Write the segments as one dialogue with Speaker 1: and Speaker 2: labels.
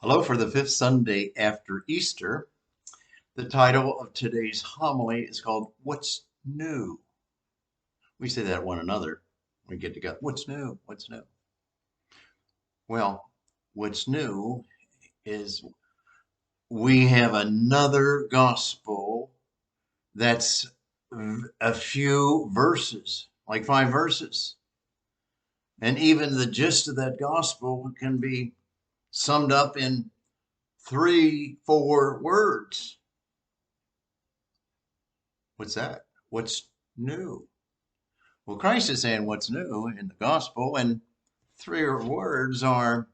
Speaker 1: Hello, for the fifth Sunday after Easter. The title of today's homily is called What's New? We say that one another. We get together. What's new? What's new? Well, what's new is we have another gospel that's a few verses, like 5 verses. And even the gist of that gospel can be summed up in 3, 4 words. What's that? What's new? Well, Christ is saying what's new in the gospel, and 3 words are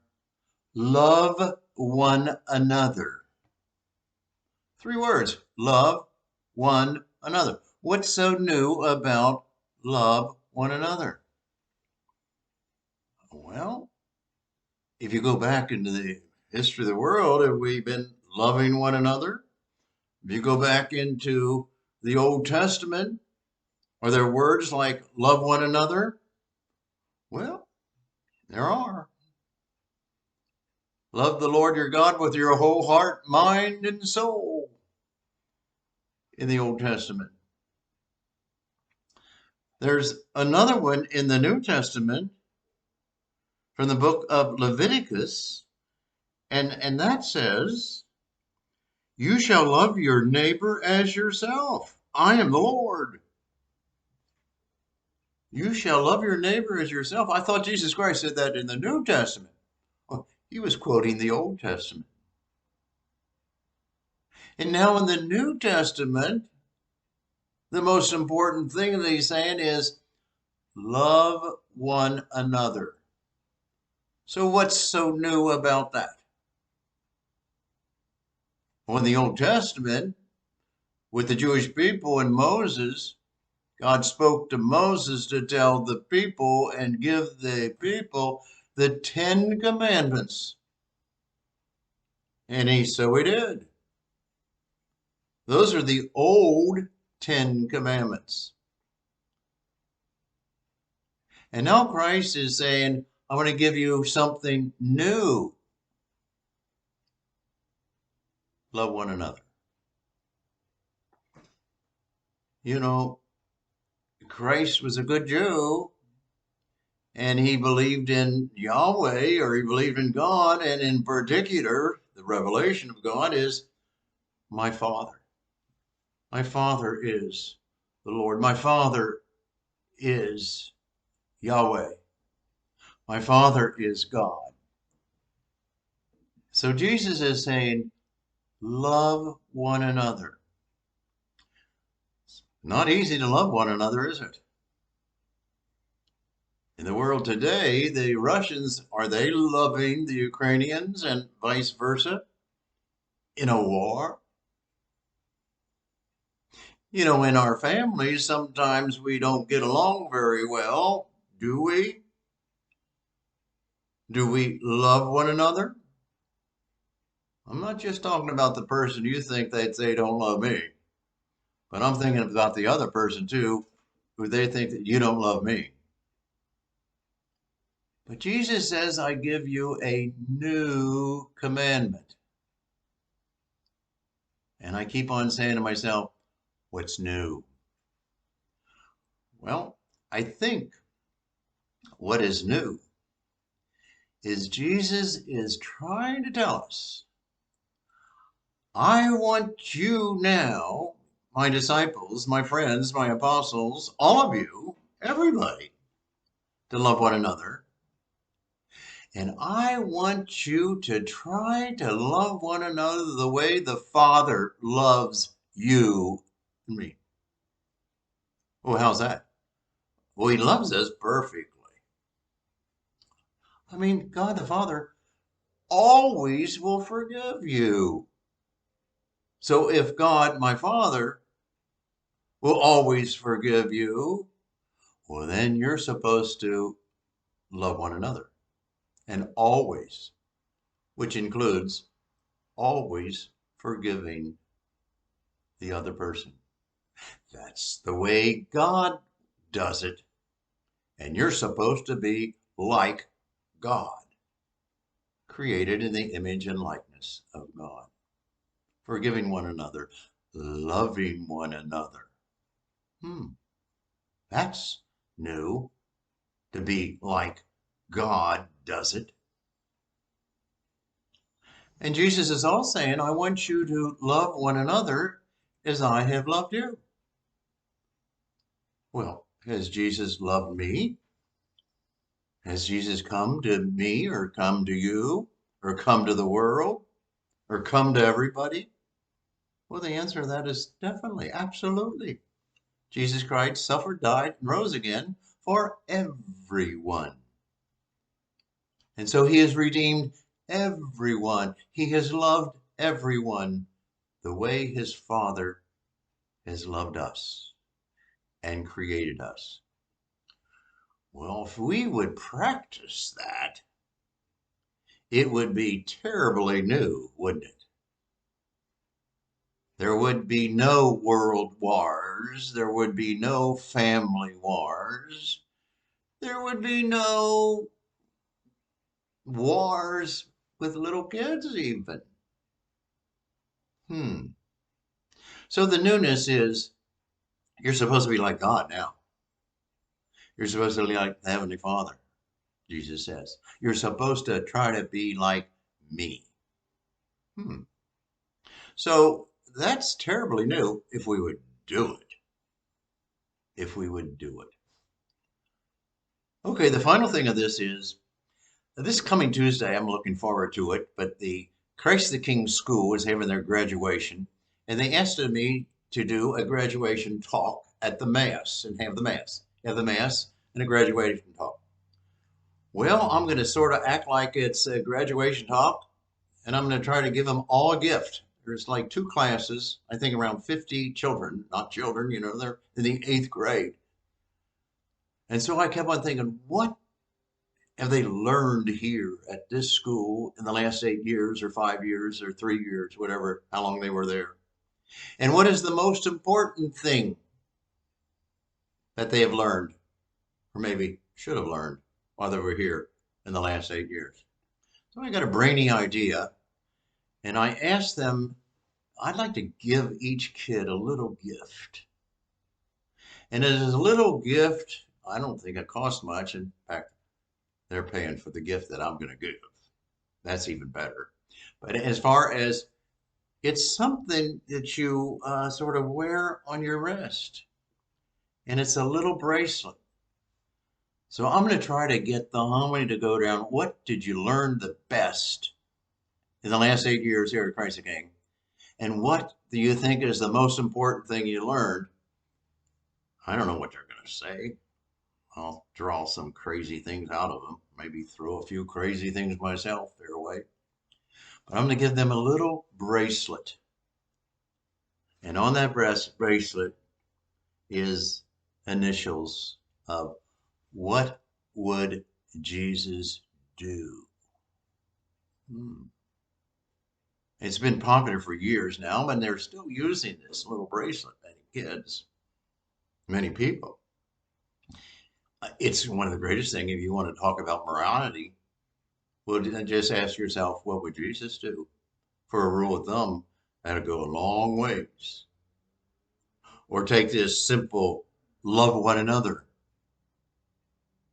Speaker 1: love one another. 3 words, love one another. What's so new about love one another? Well, if you go back into the history of the world, have we been loving one another? If you go back into the Old Testament, are there words like love one another? Well, there are. Love the Lord your God with your whole heart, mind, and soul in the Old Testament. There's another one in the New Testament from the book of Leviticus, and that says, you shall love your neighbor as yourself. I am the Lord. You shall love your neighbor as yourself. I thought Jesus Christ said that in the New Testament. Well, he was quoting the Old Testament. And now in the New Testament, the most important thing that he's saying is love one another. So what's so new about that? Well, in the Old Testament, with the Jewish people and Moses, God spoke to Moses to tell the people and give the people the 10 commandments. And so he did. Those are the old 10 commandments. And now Christ is saying, I'm going to give you something new. Love one another. You know, Christ was a good Jew, and he believed in Yahweh, or he believed in God, and in particular, the revelation of God is my Father. My Father is the Lord. My Father is Yahweh. My Father is God. So Jesus is saying, love one another. It's not easy to love one another, is it? In the world today, the Russians, are they loving the Ukrainians and vice versa in a war? You know, in our families, sometimes we don't get along very well, do we? Do we love one another? I'm not just talking about the person you think they don't love me, but I'm thinking about the other person too, who they think that you don't love me. But Jesus says, I give you a new commandment. And I keep on saying to myself, what's new? Well, I think what is new is Jesus is trying to tell us, I want you now, my disciples, my friends, my apostles, all of you, everybody, to love one another. And I want you to try to love one another the way the Father loves you and me. Well, how's that? Well, he loves us perfectly. I mean, God the Father always will forgive you. So if God, my Father, will always forgive you, well, then you're supposed to love one another. And always, which includes always forgiving the other person. That's the way God does it. And you're supposed to be like God. created in the image and likeness of God, forgiving one another, loving one another. That's new, to be like God does it. And Jesus is all saying, I want you to love one another as I have loved you. Well, has Jesus loved me? Has Jesus come to me or come to you or come to the world or come to everybody? Well, the answer to that is definitely, absolutely. Jesus Christ suffered, died, and rose again for everyone. And so he has redeemed everyone. He has loved everyone the way his Father has loved us and created us. Well, if we would practice that, it would be terribly new, wouldn't it? There would be no world wars. There would be no family wars. There would be no wars with little kids even. So the newness is you're supposed to be like God now. You're supposed to be like the Heavenly Father, Jesus says. You're supposed to try to be like me. So that's terribly new if we would do it. If we would do it. Okay, the final thing of this is this coming Tuesday, I'm looking forward to it, but the Christ the King School is having their graduation, and they asked me to do a graduation talk at the Mass and have the Mass. Have the Mass and a graduation talk. Well, I'm going to sort of act like it's a graduation talk, and I'm going to try to give them all a gift. There's like two classes, I think around 50 children, not children, they're in the 8th grade. And so I kept on thinking, what have they learned here at this school in the last 8 years or 5 years or 3 years, whatever, how long they were there? And what is the most important thing that they have learned, or maybe should have learned while they were here in the last 8 years? So I got a brainy idea, and I asked them, I'd like to give each kid a little gift. And as a little gift, I don't think it costs much. In fact, they're paying for the gift that I'm going to give. That's even better. But as far as it's something that you sort of wear on your wrist, and it's a little bracelet. So I'm going to try to get the homily to go down. What did you learn the best in the last 8 years here at Christ the King? And what do you think is the most important thing you learned? I don't know what they're going to say. I'll draw some crazy things out of them. Maybe throw a few crazy things myself their way. But I'm going to give them a little bracelet. And on that bracelet is initials of what would Jesus do? It's been popular for years now, and they're still using this little bracelet, many kids, many people. It's one of the greatest things if you want to talk about morality. Well, just ask yourself, what would Jesus do? For a rule of thumb, that'll go a long ways. Or take this simple, love one another.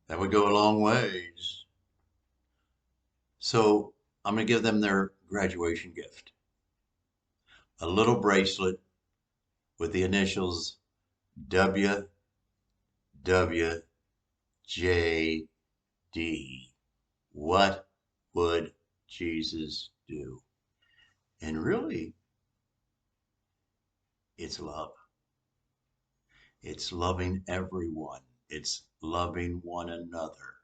Speaker 1: That would go a long ways. So I'm going to give them their graduation gift. A little bracelet with the initials WWJD. What would Jesus do? And really, it's love. It's loving everyone. It's loving one another.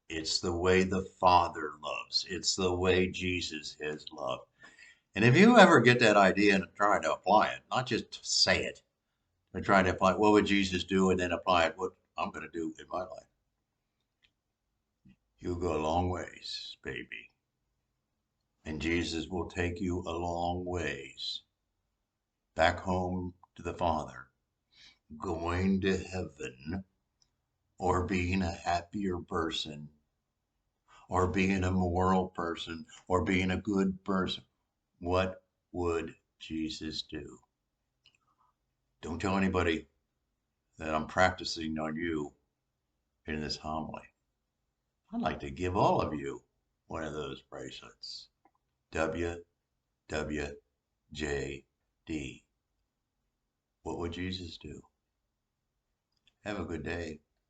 Speaker 1: It's the way the Father loves. It's the way Jesus has loved. And if you ever get that idea and try to apply it, not just say it, but try to apply it, what would Jesus do, and then apply it, what I'm going to do in my life, you'll go a long ways, baby. And Jesus will take you a long ways back home to the Father, going to heaven, or being a happier person, or being a moral person or being a good person. What would Jesus do? Don't tell anybody that I'm practicing on you in this homily. I'd like to give all of you one of those bracelets. WWJD. What would Jesus do? Have a good day.